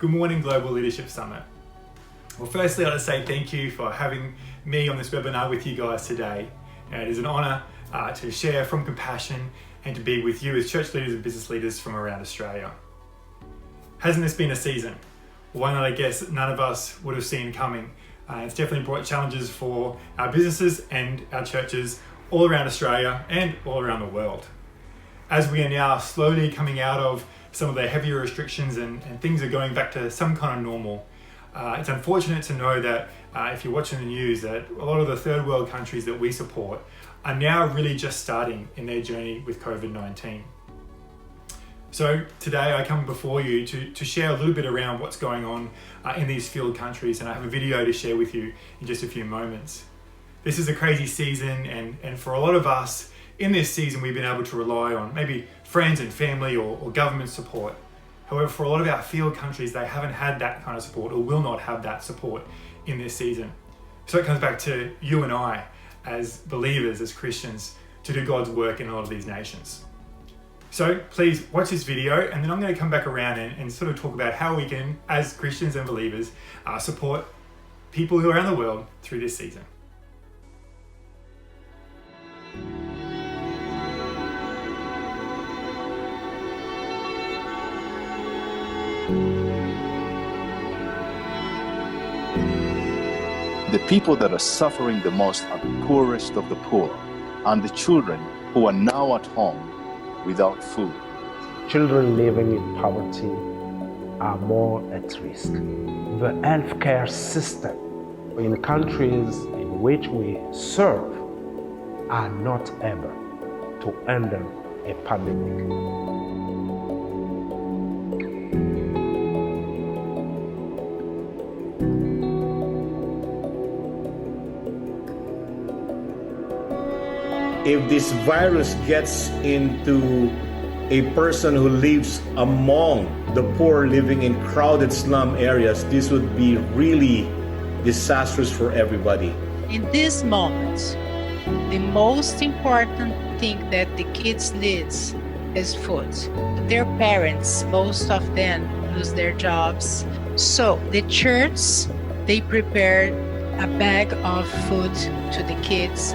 Good morning, Global Leadership Summit. Well, firstly, I'd like to say thank you for having me on this webinar with you guys today. It is an honour to share from compassion and to be with you as church leaders and business leaders from around Australia. Hasn't this been a season? One that I guess none of us would have seen coming. It's definitely brought challenges for our businesses and our churches all around Australia and all around the world. As we are now slowly coming out of some of the heavier restrictions and things are going back to some kind of normal, it's unfortunate to know that if you're watching the news that a lot of the third world countries that we support are now really just starting in their journey with COVID-19. So today I come before you to share a little bit around what's going on in these field countries, and I have a video to share with you in just a few moments. This is a crazy season, and for a lot of us in this season we've been able to rely on maybe friends and family or government support. However, for a lot of our field countries, they haven't had that kind of support or will not have that support in this season. So it comes back to you and I as believers, as Christians, to do God's work in a lot of these nations. So please watch this video, and then I'm going to come back around and sort of talk about how we can, as Christians and believers, support people who are around the world through this season. The people that are suffering the most are the poorest of the poor, and the children who are now at home without food. Children living in poverty are more at risk. The healthcare system in countries in which we serve are not able to handle a pandemic. If this virus gets into a person who lives among the poor living in crowded slum areas, this would be really disastrous for everybody. In this moment, the most important thing that the kids need is food. Their parents, most of them lose their jobs. So the church, they prepared a bag of food to the kids.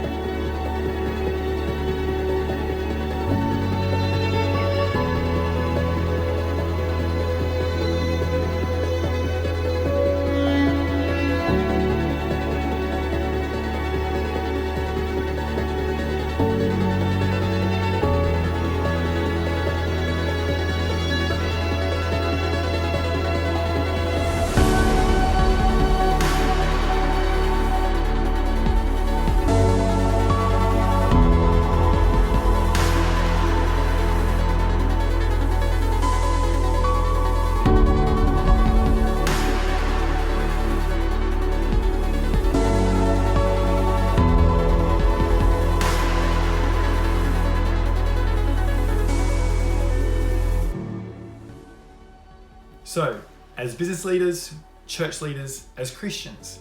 So, as business leaders, church leaders, as Christians,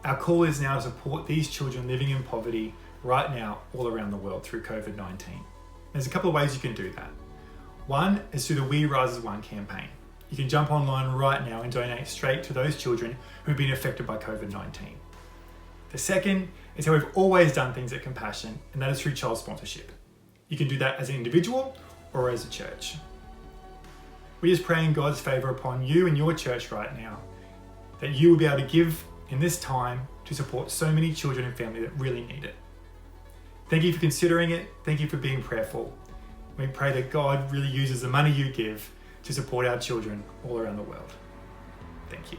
our call is now to support these children living in poverty right now all around the world through COVID-19. There's a couple of ways you can do that. One is through the We Rise as One campaign. You can jump online right now and donate straight to those children who've been affected by COVID-19. The second is how we've always done things at Compassion, and that is through child sponsorship. You can do that as an individual or as a church. We just pray in God's favour upon you and your church right now, that you will be able to give in this time to support so many children and families that really need it. Thank you for considering it. Thank you for being prayerful. We pray that God really uses the money you give to support our children all around the world. Thank you.